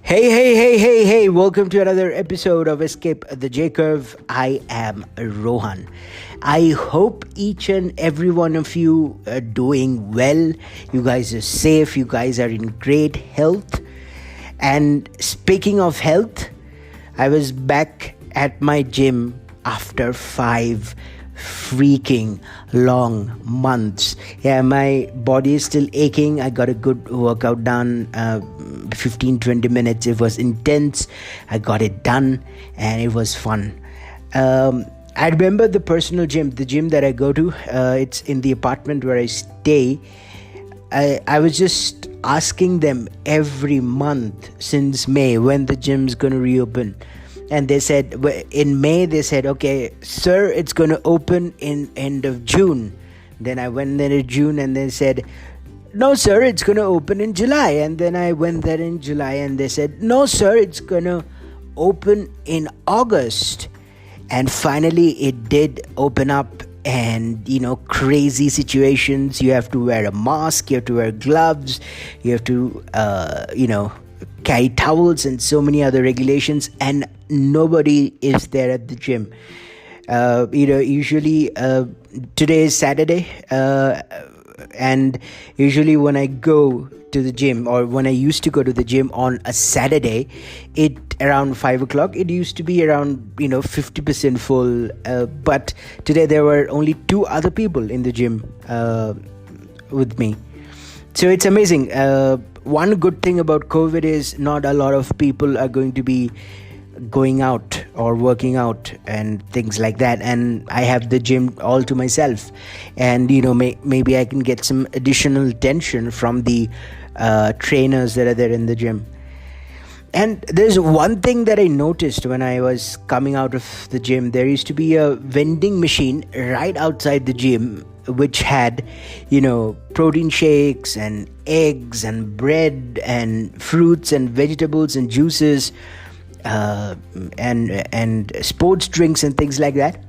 Hey, welcome to another episode of Escape the J Curve. I am Rohan. I hope each and every one of you are doing well. You guys are safe, you guys are in great health. And speaking of health, I was back at my gym after 5 freaking long months. Yeah, my body is still aching. I got a good workout done, 15-20 minutes. It was intense. I got it done and it was fun. I remember the personal gym, the gym that I go to. It's in the apartment where I stay. I was just asking them every month since May when the gym's going to reopen. And they said, in May, they said, okay, sir, it's going to open in end of June. Then I went there in June and they said, no, sir, it's going to open in July. And then I went there in July and they said, no, sir, it's going to open in August. And finally, it did open up. And, crazy situations. You have to wear a mask, you have to wear gloves, you have to, carry towels and so many other regulations, and nobody is there at the gym. Usually today is Saturday, and usually when I go to the gym, or when I used to go to the gym on a Saturday, around 5 o'clock, it used to be around 50% full, but today there were only 2 other people in the gym with me. So it's amazing. One good thing about COVID is not a lot of people are going to be going out or working out and things like that, and I have the gym all to myself, and maybe I can get some additional attention from the trainers that are there in the gym. And there's one thing that I noticed when I was coming out of the gym. There used to be a vending machine right outside the gym which had protein shakes and eggs and bread and fruits and vegetables and juices, and sports drinks and things like that.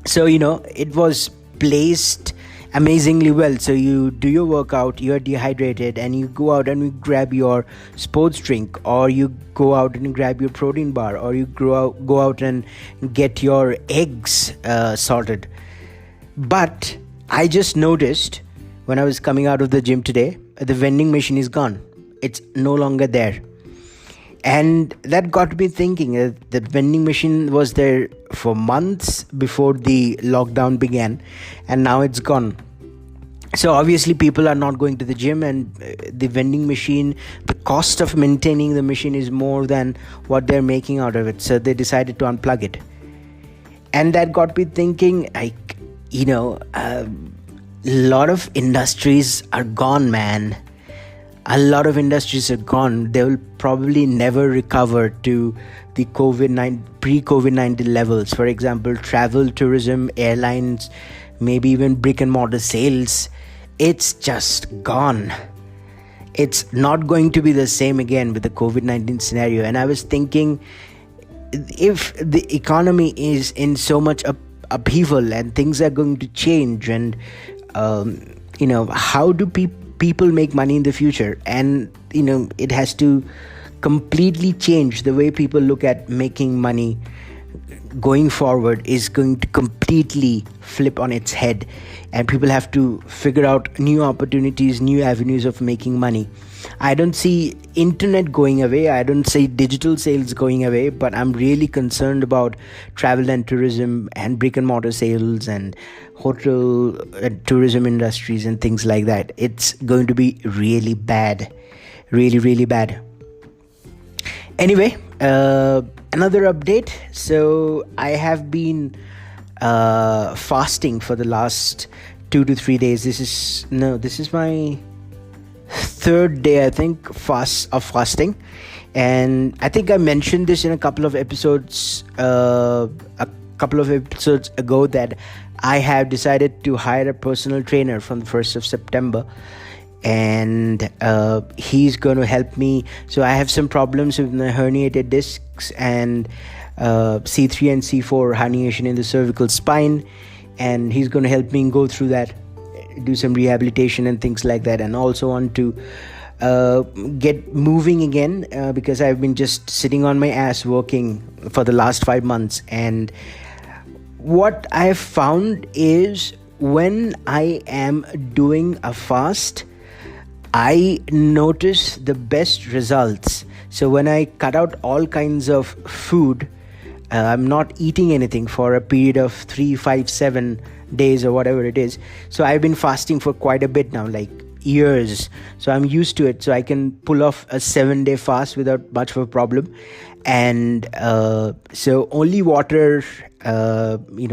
So it was placed amazingly well. So you do your workout, you're dehydrated, and you go out and you grab your sports drink, or you go out and grab your protein bar, or you go out and get your eggs sorted. But I just noticed when I was coming out of the gym today, the vending machine is gone. It's no longer there. And that got me thinking that vending machine was there for months before the lockdown began, and now it's gone. So obviously people are not going to the gym, and the vending machine, the cost of maintaining the machine is more than what they're making out of it. So they decided to unplug it. And that got me thinking, a lot of industries are gone, man. A lot of industries are gone. They will probably never recover to the pre-COVID-19 levels. For example, travel, tourism, airlines, maybe even brick and mortar sales. It's just gone. It's not going to be the same again with the COVID-19 scenario. And I was thinking, if the economy is in so much upheaval and things are going to change, and how do people make money in the future? And it has to completely change. The way people look at making money going forward is going to completely flip on its head, and people have to figure out new opportunities, new avenues of making money. I don't see internet going away, I don't see digital sales going away, but I'm really concerned about travel and tourism and brick and mortar sales and hotel and tourism industries and things like that. It's going to be really bad, really bad. Anyway, another update. So I have been fasting for the last 2 to 3 days. This is my 3rd day, I think, of fasting. And I think I mentioned this in a couple of episodes ago, that I have decided to hire a personal trainer from the 1st of September. And he's going to help me. So I have some problems with my herniated discs and C3 and C4 herniation in the cervical spine, and he's going to help me go through that, do some rehabilitation and things like that, and also want to get moving again, because I've been just sitting on my ass working for the last 5 months. And what I've found is, when I am doing a fast, I notice the best results. So when I cut out all kinds of food, I'm not eating anything for a period of 3, 5, 7 days or whatever it is. So I've been fasting for quite a bit now, like years. So I'm used to it. So I can pull off a 7-day fast without much of a problem. And so only water,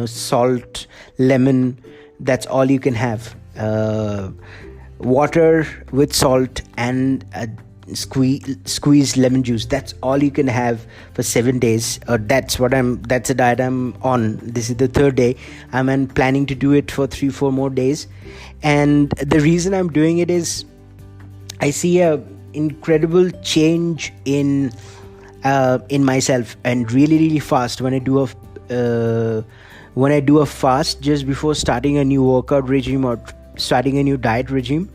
salt, lemon, that's all you can have. Water with salt and squeezed lemon juice, that's all you can have for 7 days. That's the diet I'm on. This is the 3rd day. I'm planning to do it for 3-4 more days. And the reason I'm doing it is, I see a incredible change in myself, and really, really fast, when I do a fast just before starting a new workout regime or starting a new diet regime.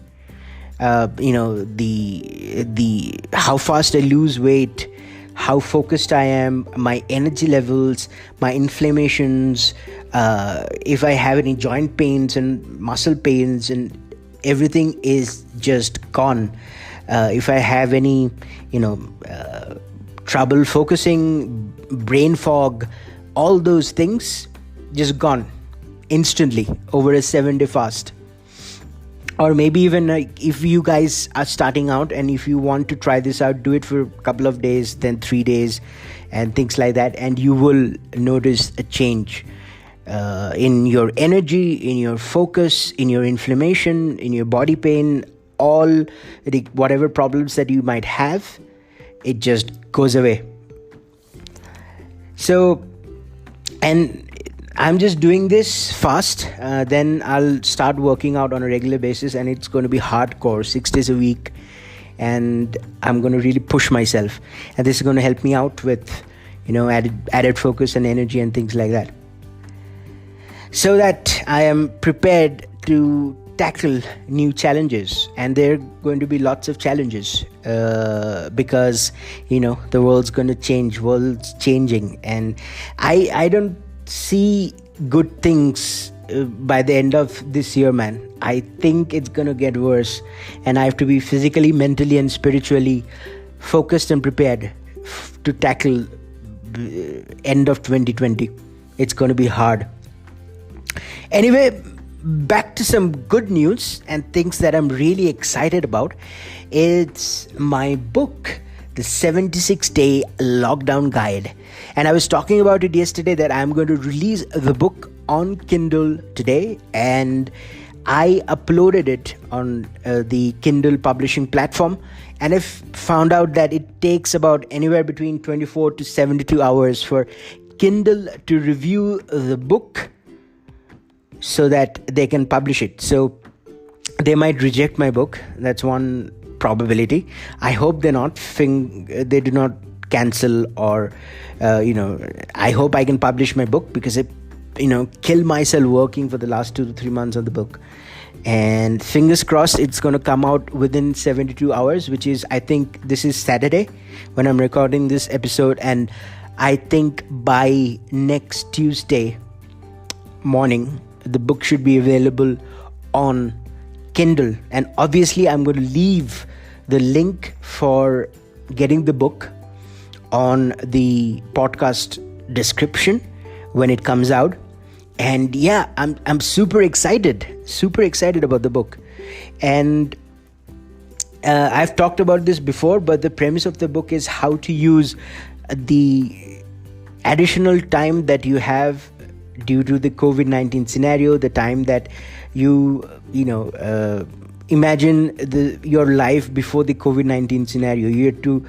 The how fast I lose weight, how focused I am, my energy levels, my inflammations, if I have any joint pains and muscle pains, and everything is just gone. If I have any trouble focusing, brain fog, all those things just gone instantly over a 7-day fast. Or maybe even if you guys are starting out and if you want to try this out, do it for a couple of days, then 3 days and things like that, and you will notice a change in your energy, in your focus, in your inflammation, in your body pain, all whatever problems that you might have, it just goes away. So, and I'm just doing this fast, then I'll start working out on a regular basis, and it's going to be hardcore, 6 days a week, and I'm going to really push myself, and this is going to help me out with added focus and energy and things like that, so that I am prepared to tackle new challenges. And there are going to be lots of challenges, because the world's going to change, world's changing, and I don't see good things by the end of this year, man. I think it's gonna get worse, and I have to be physically, mentally, and spiritually focused and prepared to tackle end of 2020. It's gonna be hard. Anyway, back to some good news and things that I'm really excited about. It's my book, the 76-day lockdown guide. And I was talking about it yesterday that I'm going to release the book on Kindle today, and I uploaded it on the Kindle Publishing Platform, and I've found out that it takes about anywhere between 24 to 72 hours for Kindle to review the book so that they can publish it. So they might reject my book. That's one probability. I hope they do not cancel, or I hope I can publish my book, because I killed myself working for the last 2 to 3 months on the book, and fingers crossed it's going to come out within 72 hours, which is, I think this is Saturday when I'm recording this episode, and I think by next Tuesday morning the book should be available on Kindle. And obviously I'm going to leave the link for getting the book on the podcast description when it comes out. And yeah, I'm super excited about the book. And I've talked about this before, but the premise of the book is how to use the additional time that you have due to the COVID-19 scenario, the time that imagine your life before the COVID-19 scenario. You had to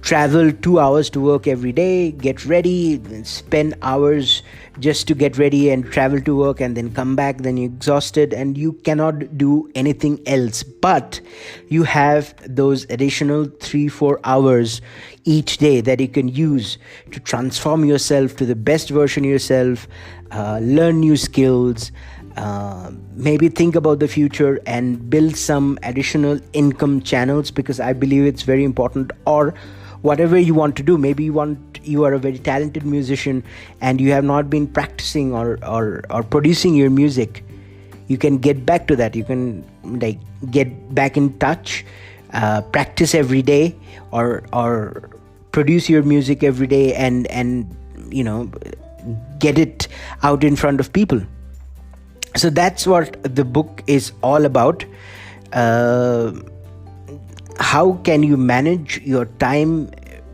travel 2 hours to work every day, get ready, spend hours just to get ready and travel to work, and then come back, then you're exhausted and you cannot do anything else. But you have those additional 3-4 hours each day that you can use to transform yourself to the best version of yourself, learn new skills, maybe think about the future and build some additional income channels, because I believe it's very important. Or whatever you want to do, maybe you are a very talented musician and you have not been practicing or producing your music. You can get back to that. You can get back in touch, practice every day, or produce your music every day, and get it out in front of people. So that's what the book is all about. How can you manage your time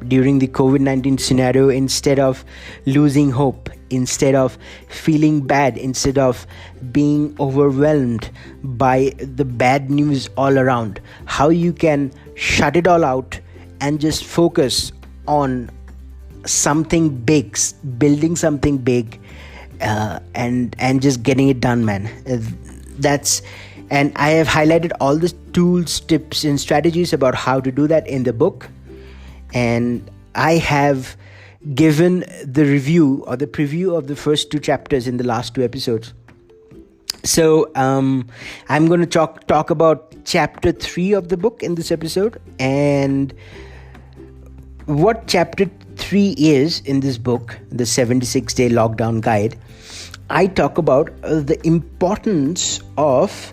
during the COVID-19 scenario instead of losing hope, instead of feeling bad, instead of being overwhelmed by the bad news all around? How you can shut it all out and just focus on something big, building something big, and just getting it done, man. And I have highlighted all the tools, tips, and strategies about how to do that in the book. And I have given the review or the preview of the first 2 chapters in the last 2 episodes. So I'm going to talk about chapter 3 of the book in this episode. And what chapter 3 is in this book, the 76-day lockdown guide, I talk about the importance of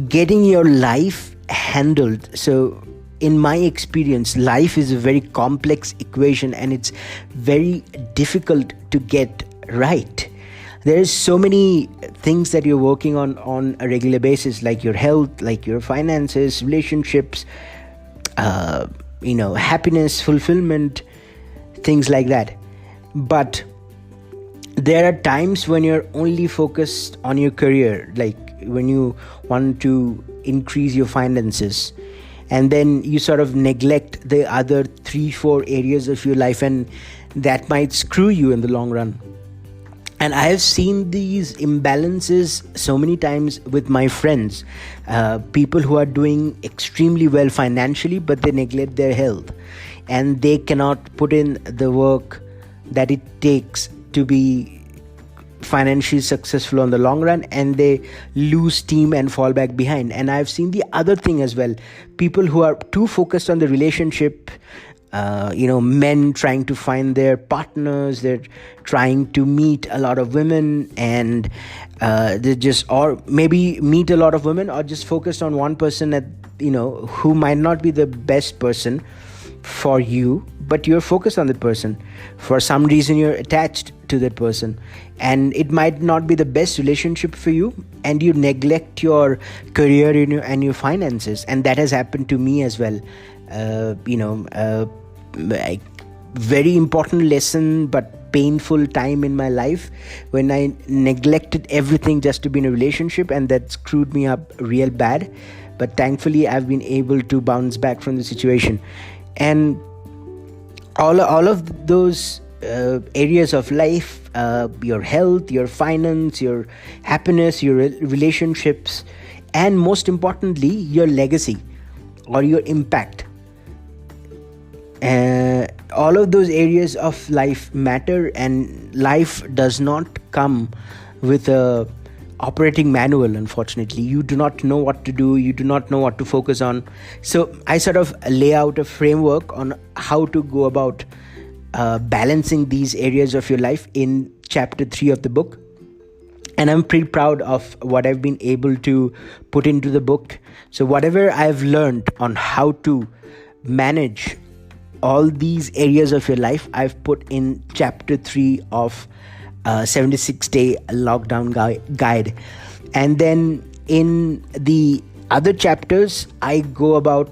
getting your life handled. So in my experience, life is a very complex equation and it's very difficult to get right. There's so many things that you're working on a regular basis, like your health, like your finances, relationships, happiness, fulfillment, things like that. But there are times when you're only focused on your career, like when you want to increase your finances, and then you sort of neglect the other 3-4 areas of your life, and that might screw you in the long run. And I have seen these imbalances so many times with my friends, people who are doing extremely well financially, but they neglect their health, and they cannot put in the work that it takes to be financially successful on the long run, and they lose steam and fall back behind. And I've seen the other thing as well, people who are too focused on the relationship, men trying to find their partners, they're trying to meet a lot of women, and they just, or maybe meet a lot of women, or just focused on one person who might not be the best person for you, but you're focused on that person. For some reason you're attached to that person, and it might not be the best relationship for you, and you neglect your career and your finances. And that has happened to me as well. Very important lesson, but painful time in my life when I neglected everything just to be in a relationship, and that screwed me up real bad. But thankfully I've been able to bounce back from the situation. And all of those areas of life, your health, your finance, your happiness, your relationships, and most importantly, your legacy or your impact. All of those areas of life matter, and life does not come with a operating manual. Unfortunately, you do not know what to do, you do not know what to focus on. So I sort of lay out a framework on how to go about balancing these areas of your life in chapter 3 of the book. And I'm pretty proud of what I've been able to put into the book. So whatever I've learned on how to manage all these areas of your life, I've put in chapter 3 of 76-day lockdown guide. And then in the other chapters, I go about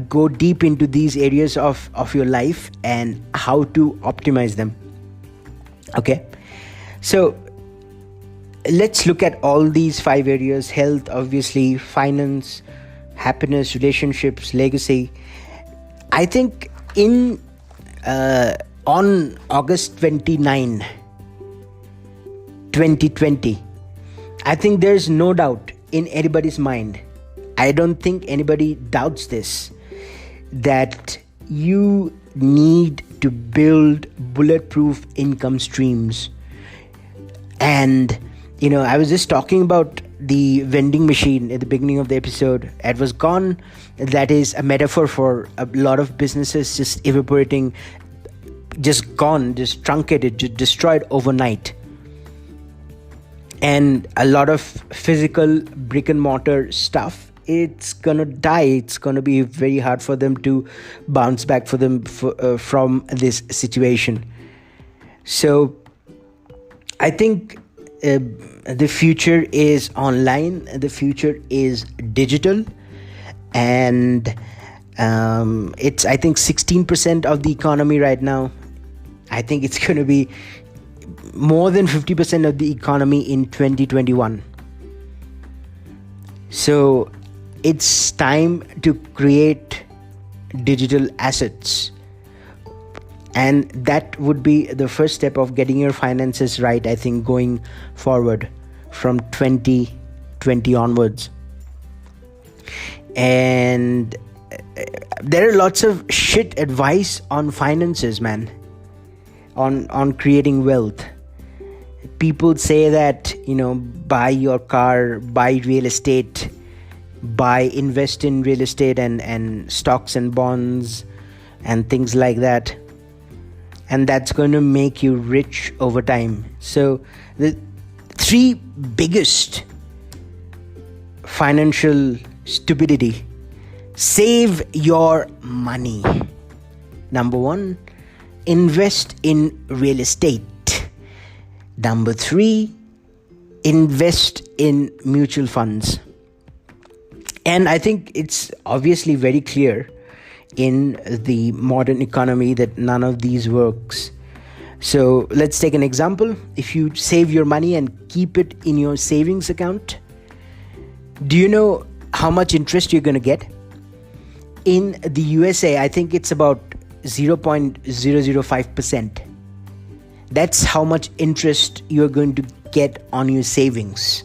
go deep into these areas of your life and how to optimize them. Okay, so let's look at all these 5 areas: health, obviously, finance, happiness, relationships, legacy. I think on August 29, 2020, I think there's no doubt in anybody's mind, I don't think anybody doubts this, that you need to build bulletproof income streams. And I was just talking about the vending machine at the beginning of the episode. It was gone. That is a metaphor for a lot of businesses just evaporating, just gone, just truncated, just destroyed overnight. And a lot of physical brick and mortar stuff, it's gonna die. It's gonna be very hard for them to bounce back from this situation. So I think the future is online, the future is digital, and it's, I think, 16% of the economy right now. I think it's going to be more than 50% of the economy in 2021. So it's time to create digital assets. And that would be the first step of getting your finances right, I think, going forward from 2020 onwards. And there are lots of shit advice on finances, man, on creating wealth. People say that, buy your car, buy real estate, invest in real estate and stocks and bonds and things like that. And that's going to make you rich over time. So the three biggest financial stupidity: save your money. Number one, invest in real estate. Number three, invest in mutual funds. And I think it's obviously very clear in the modern economy that none of these works. So let's take an example. If you save your money and keep it in your savings account, do you know how much interest you're going to get? In the USA, I think it's about 0.005%. That's how much interest you're going to get on your savings.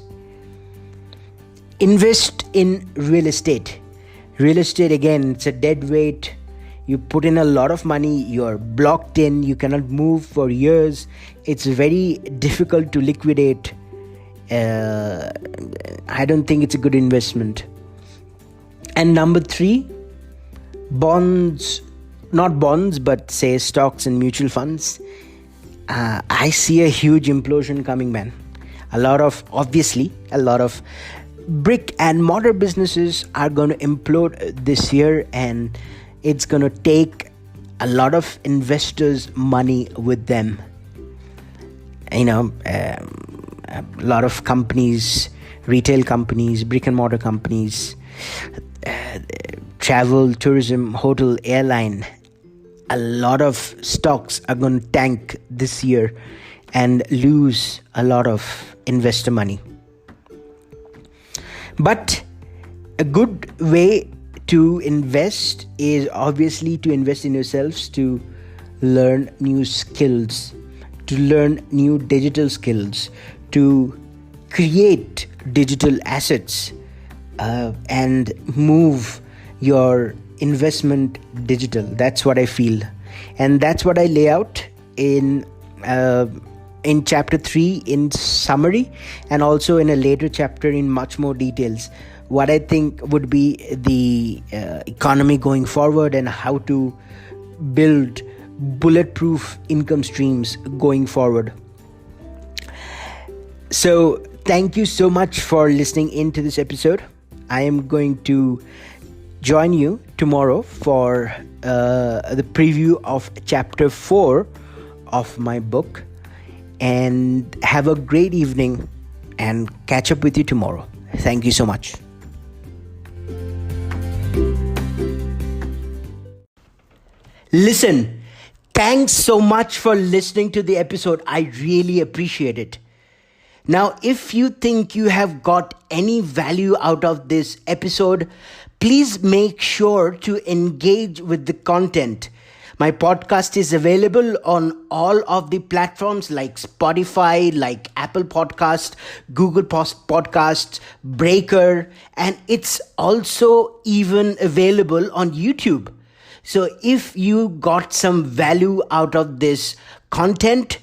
Invest in real estate. Real estate, again, it's a dead weight. You put in a lot of money, you're blocked in, you cannot move for years. It's very difficult to liquidate. I don't think it's a good investment. And number three, bonds, not bonds, but say stocks and mutual funds. I see a huge implosion coming, man. A lot of brick and mortar businesses are going to implode this year, and it's going to take a lot of investors' money with them. A lot of companies, retail companies, brick and mortar companies, travel, tourism, hotel, airline, a lot of stocks are going to tank this year and lose a lot of investor money. But a good way to invest is obviously to invest in yourselves, to learn new skills, to learn new digital skills, to create digital assets, and move your investment digital. That's what I feel, and that's what I lay out in chapter 3 in summary, and also in a later chapter in much more details, what I think would be the economy going forward and how to build bulletproof income streams going forward. So thank you so much for listening into this episode. I am going to join you tomorrow for the preview of chapter 4 of my book. And have a great evening, and catch up with you tomorrow. Thank you so much. Listen, thanks so much for listening to the episode. I really appreciate it. Now, if you think you have got any value out of this episode, please make sure to engage with the content. My podcast is available on all of the platforms like Spotify, like Apple Podcast, Google Podcasts, Breaker, and it's also even available on YouTube. So if you got some value out of this content,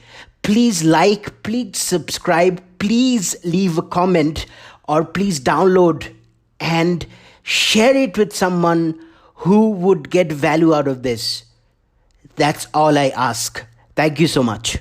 Please like, please subscribe, please leave a comment, or please download and share it with someone who would get value out of this. That's all I ask. Thank you so much.